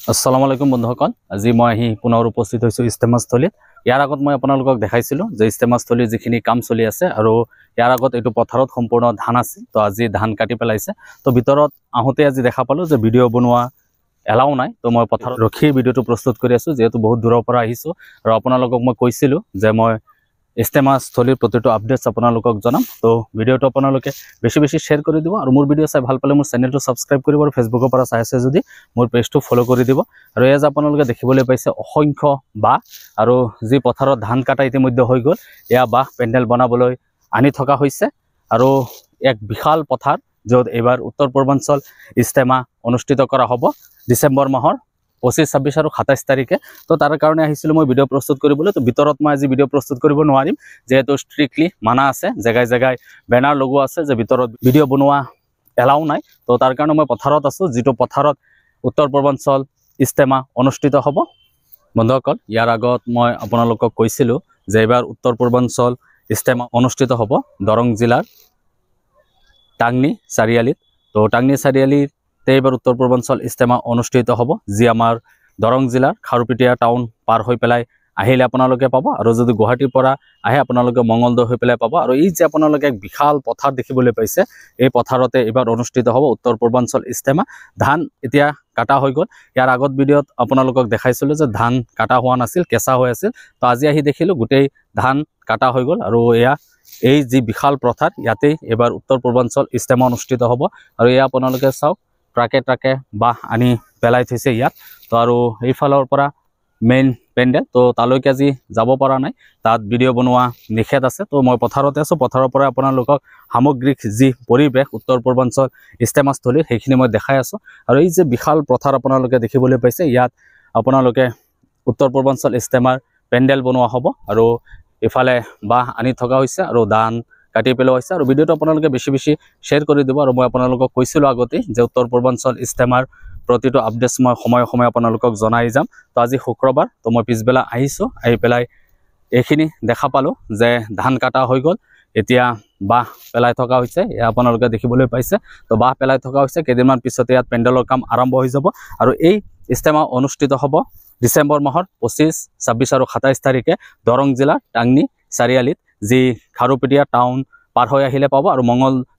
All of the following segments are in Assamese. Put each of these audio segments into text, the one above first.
আসসালামু আলাইকুম বন্ধুসকল, আজি মই আহি পুনৰ উপস্থিত হৈছোঁ ইস্তেমাস্থলীত। ইয়াৰ আগত মই আপোনালোকক দেখাইছিলোঁ যে ইস্তেমাস্থলীৰ যিখিনি কাম চলি আছে আৰু ইয়াৰ আগত এইটো পথাৰত সম্পূৰ্ণ ধান আছিল। তো আজি ধান কাটি পেলাইছে। তো ভিতৰত আহোঁতে আজি দেখা পালোঁ যে ভিডিঅ' বনোৱা এলাও নাই। তো মই পথাৰত ৰখি ভিডিঅ'টো প্ৰস্তুত কৰি আছোঁ, যিহেতু বহুত দূৰৰ পৰা আহিছোঁ আৰু আপোনালোকক মই কৈছিলোঁ যে মই ইস্তেমাস্থলীৰ প্ৰতিটো আপডেটছ আপোনালোকক জনাম। তো ভিডিঅ'টো আপোনালোকে বেছি শ্বেয়াৰ কৰি দিব আৰু মোৰ ভিডিঅ' চাই ভাল পালে মোৰ চেনেলটো ছাবস্ক্ৰাইব কৰিব আৰু ফেচবুকৰ পৰা চাই আছে যদি মোৰ পেজটো ফ'ল' কৰি দিব। আৰু এয়া যে আপোনালোকে দেখিবলৈ পাইছে অসংখ্য বাঁহ, আৰু যি পথাৰত ধান কাটা ইতিমধ্যে হৈ গ'ল, এয়া বাঁহ পেণ্ডেল বনাবলৈ আনি থকা হৈছে। আৰু এক বিশাল পথাৰ, য'ত এইবাৰ উত্তৰ পূৰ্বাঞ্চল ইস্তেমা অনুষ্ঠিত কৰা হ'ব ডিচেম্বৰ মাহৰ 25, 26 আৰু 27 তাৰিখে। তো তাৰ কাৰণে আহিছিলোঁ মই ভিডিঅ' প্ৰস্তুত কৰিবলৈ। তো ভিতৰত মই আজি ভিডিঅ' প্ৰস্তুত কৰিব নোৱাৰিম, যিহেতু ষ্ট্ৰিক্টলি মানা আছে, জেগাই বেনাৰ লগোৱা আছে যে ভিতৰত ভিডিঅ' বনোৱা এলাও নাই। তো তাৰ কাৰণে মই পথাৰত আছোঁ, যিটো পথাৰত উত্তৰ পূৰ্বাঞ্চল ইস্তেমা অনুষ্ঠিত হ'ব। বন্ধুসকল, ইয়াৰ আগত মই আপোনালোকক কৈছিলোঁ যে এইবাৰ উত্তৰ পূৰ্বাঞ্চল ইস্তেমা অনুষ্ঠিত হ'ব দৰং জিলাৰ টাংনি চাৰিআলিত। তো টাংনি চাৰিআলিতে এইবাৰ উত্তৰ পূৰ্বাঞ্চল ইস্তেমা অনুষ্ঠিত হ'ব, যি আমাৰ দৰং জিলাৰ খাৰুপেটীয়া টাউন পাৰ হৈ পেলাই আহিলে আপোনালোকে পাব, আৰু যদি গুৱাহাটীৰ পৰা আহে আপোনালোকে মঙলদৈ হৈ পেলাই পাব। আৰু এই যে আপোনালোকে এক বিশাল পথাৰ দেখিবলৈ পাইছে, এই পথাৰতে এইবাৰ অনুষ্ঠিত হ'ব উত্তৰ পূৰ্বাঞ্চল ইস্তেমা। ধান এতিয়া কাটা হৈ গ'ল। ইয়াৰ আগত ভিডিঅ'ত আপোনালোকক দেখাইছিলোঁ যে ধান কাটা হোৱা নাছিল, কেঁচা হৈ আছিল। তো আজি আহি দেখিলোঁ গোটেই ধান কাটা হৈ গ'ল, আৰু এই যি বিশাল পথাৰ, ইয়াতেই এইবাৰ উত্তৰ পূৰ্বাঞ্চল ইস্তেমা অনুষ্ঠিত হ'ব। আৰু এয়া আপোনালোকে চাওক, ট্ৰাকে বাঁহ আনি পেলাই থৈছে ইয়াত। তো আৰু এইফালৰ পৰা মেইন পেণ্ডেল, তো তালৈকে আজি যাব পৰা নাই, তাত ভিডিঅ' বনোৱা নিষেধ আছে। তো মই পথাৰতে আছোঁ, পথাৰৰ পৰা আপোনালোকক সামগ্ৰিক যি পৰিৱেশ উত্তৰ পূৰ্বাঞ্চল ইস্তেমাস্থলীৰ সেইখিনি মই দেখাই আছোঁ। আৰু এই যে বিশাল পথাৰ আপোনালোকে দেখিবলৈ পাইছে, ইয়াত আপোনালোকে উত্তৰ পূৰ্বাঞ্চল ইস্তেমাৰ পেণ্ডেল বনোৱা হ'ব। আৰু ইফালে বাঁহ আনি থকা হৈছে আৰু ধান কাটি পেলোৱা হৈছে। আৰু ভিডিঅ'টো আপোনালোকে বেছি শ্বেয়াৰ কৰি দিব। আৰু মই আপোনালোকক কৈছিলোঁ আগতেই যে উত্তৰ পূৰ্বাঞ্চল ইস্তেমাৰ প্ৰতিটো আপডেটছ মই সময়ে আপোনালোকক জনাই যাম। তো আজি শুক্ৰবাৰ, তো মই পিছবেলা আহিছোঁ, আহি পেলাই এইখিনি দেখা পালোঁ যে ধান কাটা হৈ গ'ল, এতিয়া বাঁহ পেলাই থকা হৈছে, এয়া আপোনালোকে দেখিবলৈ পাইছে। তো বাঁহ পেলাই থকা হৈছে, কেইদিনমান পিছতে ইয়াত পেণ্ডেলৰ কাম আৰম্ভ হৈ যাব। আৰু এই ইস্তেমা অনুষ্ঠিত হ'ব ডিচেম্বৰ মাহৰ 25, 26 আৰু 27 তাৰিখে দৰং জিলাৰ টাংনি চাৰিআলিত, যি খাৰুপেটীয়া টাউন পাৰ হৈ আহিলে পাব। আৰু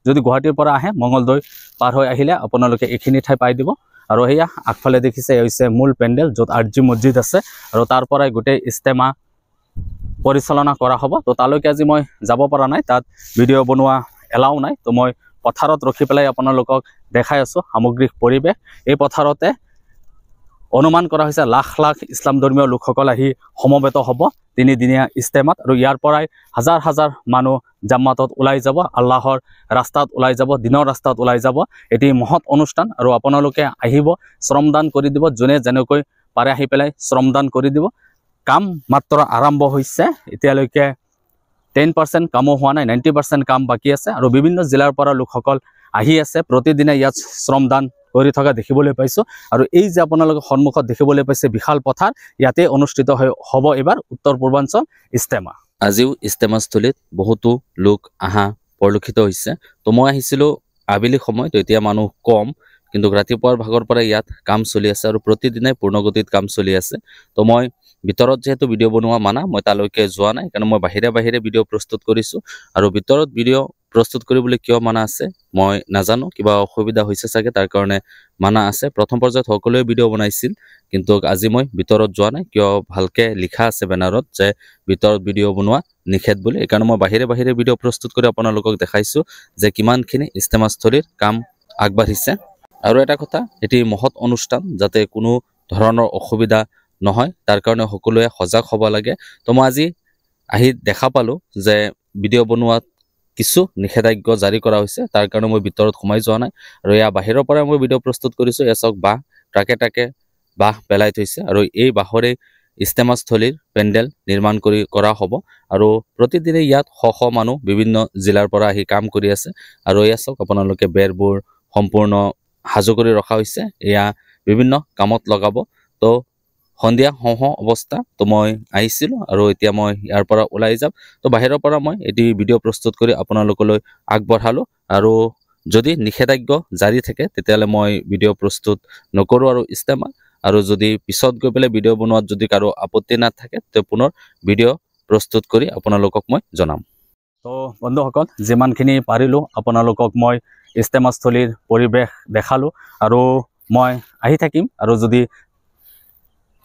যদি গুৱাহাটীৰ পৰা আহে মঙলদৈ পাৰ হৈ আহিলে আপোনালোকে এইখিনি ঠাই পাই দিব। আৰু সেয়া আগফালে দেখিছে, এই হৈছে মূল পেণ্ডেল, য'ত আৰ্জি মছজিদ আছে, আৰু তাৰ পৰাই গোটেই ইস্তেমা পৰিচালনা কৰা হ'ব। তো তালৈকে আজি মই যাব পৰা নাই, তাত ভিডিঅ' বনোৱা এলাও নাই। তো মই পথাৰত ৰখি পেলাই আপোনালোকক দেখাই আছোঁ সামগ্ৰিক পৰিৱেশ। এই পথাৰতে অনুমান কৰা হৈছে লাখ ইছলাম ধৰ্মীয় লোকসকল আহি সমবেত হ'ব তিনিদিনীয়া ইস্তেমাত। আৰু ইয়াৰ পৰাই হাজাৰ মানুহ জামাতত ওলাই যাব, আল্লাহৰ ৰাস্তাত ওলাই যাব, দিনৰ ৰাস্তাত ওলাই যাব। এটি মহৎ অনুষ্ঠান, আৰু আপোনালোকে আহিব, শ্ৰমদান কৰি দিব, যোনে যেনেকৈ পাৰে আহি পেলাই শ্ৰমদান কৰি দিব। কাম মাত্ৰ আৰম্ভ হৈছে, এতিয়ালৈকে 10% কামো হোৱা নাই, 90% কাম বাকী আছে। আৰু বিভিন্ন জিলাৰ পৰা লোকসকল আহি আছে, প্ৰতিদিনে ইয়াত শ্ৰমদান কৰি থকা দেখিবলৈ পাইছোঁ। আৰু এই যে আপোনালোকে সন্মুখত দেখিবলৈ পাইছে বিশাল পথাৰ, ইয়াতে অনুষ্ঠিত হ'ব এইবাৰ উত্তৰ পূৰ্বাঞ্চল ইস্তেমা। আজিও ইস্তেমাস্থলীত বহুতো লোক আহা পৰিলক্ষিত হৈছে। তো মই আহিছিলোঁ আবেলি সময়, তো এতিয়া মানুহ কম, কিন্তু ৰাতিপুৱাৰ ভাগৰ পৰা ইয়াত কাম চলি আছে, আৰু প্ৰতিদিনাই পূৰ্ণগতিত কাম চলি আছে। তো মই ভিতৰত যিহেতু ভিডিঅ' বনোৱা মানা, মই তালৈকে যোৱা নাই, কাৰণ মই বাহিৰে ভিডিঅ' প্ৰস্তুত কৰিছোঁ। আৰু ভিতৰত ভিডিঅ' প্ৰস্তুত কৰিবলৈ কিয় মানা আছে মই নাজানো, কিবা অসুবিধা হৈছে চাগে, তাৰ কাৰণে মানা আছে। প্ৰথম পৰ্যায়ত সকলোৱে ভিডিঅ' বনাইছিল, কিন্তু আজি মই ভিতৰত যোৱা নাই, কিয় ভালকৈ লিখা আছে বেনাৰত যে ভিতৰত ভিডিঅ' বনোৱা নিষেধ বুলি। সেইকাৰণে মই বাহিৰে ভিডিঅ' প্ৰস্তুত কৰি আপোনালোকক দেখাইছোঁ যে কিমানখিনি ইস্তেমাস্থলীৰ কাম আগবাঢ়িছে। আৰু এটা কথা, এটি মহৎ অনুষ্ঠান, যাতে কোনো ধৰণৰ অসুবিধা নহয়, তাৰ কাৰণে সকলোৱে সজাগ হ'ব লাগে। তো মই আজি আহি দেখা পালোঁ যে ভিডিঅ' বনোৱাত কিছু নিষেধাজ্ঞা জাৰি কৰা হৈছে, তাৰ কাৰণে মই ভিতৰত সোমাই যোৱা নাই। আৰু এয়া বাহিৰৰ পৰাই মই ভিডিঅ' প্ৰস্তুত কৰিছোঁ। এয়া চাওক, বাঁহ ট্ৰাকে বাঁহ পেলাই থৈছে, আৰু এই বাঁহৰে ইস্তেমাস্থলীৰ পেণ্ডেল নিৰ্মাণ কৰা হ'ব। আৰু প্ৰতিদিনে ইয়াত শ মানুহ বিভিন্ন জিলাৰ পৰা আহি কাম কৰি আছে। আৰু এয়া চাওক, আপোনালোকে বেৰবোৰ সম্পূৰ্ণ সাজু কৰি ৰখা হৈছে, এয়া বিভিন্ন কামত লগাব। তো সন্ধিয়া অৱস্থা, তো মই আহিছিলোঁ, আৰু এতিয়া মই ইয়াৰ পৰা ওলাই যাম। তো বাহিৰৰ পৰা মই এটি ভিডিঅ' প্ৰস্তুত কৰি আপোনালোকলৈ আগবঢ়ালোঁ। আৰু যদি নিষেধাজ্ঞা জাৰি থাকে তেতিয়াহ'লে মই ভিডিঅ' প্ৰস্তুত নকৰোঁ আৰু ইস্তেমা। আৰু যদি পিছত গৈ পেলাই ভিডিঅ' বনোৱাত যদি কাৰো আপত্তি নাথাকে তে পুনৰ ভিডিঅ' প্ৰস্তুত কৰি আপোনালোকক মই জনাম। তো বন্ধুসকল, যিমানখিনি পাৰিলোঁ আপোনালোকক মই ইস্তেমাস্থলীৰ পৰিৱেশ দেখালোঁ আৰু মই আহি থাকিম আৰু যদি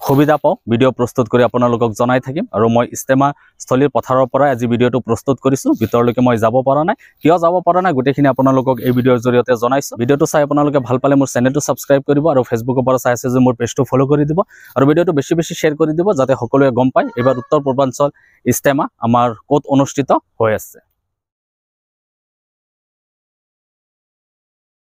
সুবিধা পাওঁ ভিডিঅ' প্ৰস্তুত কৰি আপোনালোকক জনাই থাকিম। আৰু মই ইস্তেমাস্থলীৰ পথাৰৰ পৰাই আজি ভিডিঅ'টো প্ৰস্তুত কৰিছোঁ। ভিতৰলৈকে মই যাব পৰা নাই, কিয় যাব পৰা নাই গোটেইখিনি আপোনালোকক এই ভিডিঅ'ৰ জৰিয়তে জনাইছোঁ। ভিডিঅ'টো চাই আপোনালোকে ভাল পালে মোৰ চেনেলটো ছাবস্ক্ৰাইব কৰিব আৰু ফেচবুকৰ পৰা চাই আছে যে মোৰ পেজটো ফ'ল' কৰি দিব আৰু ভিডিঅ'টো বেছি শ্বেয়াৰ কৰি দিব যাতে সকলোৱে গম পায় এইবাৰ উত্তৰ পূৰ্বাঞ্চল ইস্তেমা আমাৰ ক'ত অনুষ্ঠিত হৈ আছে।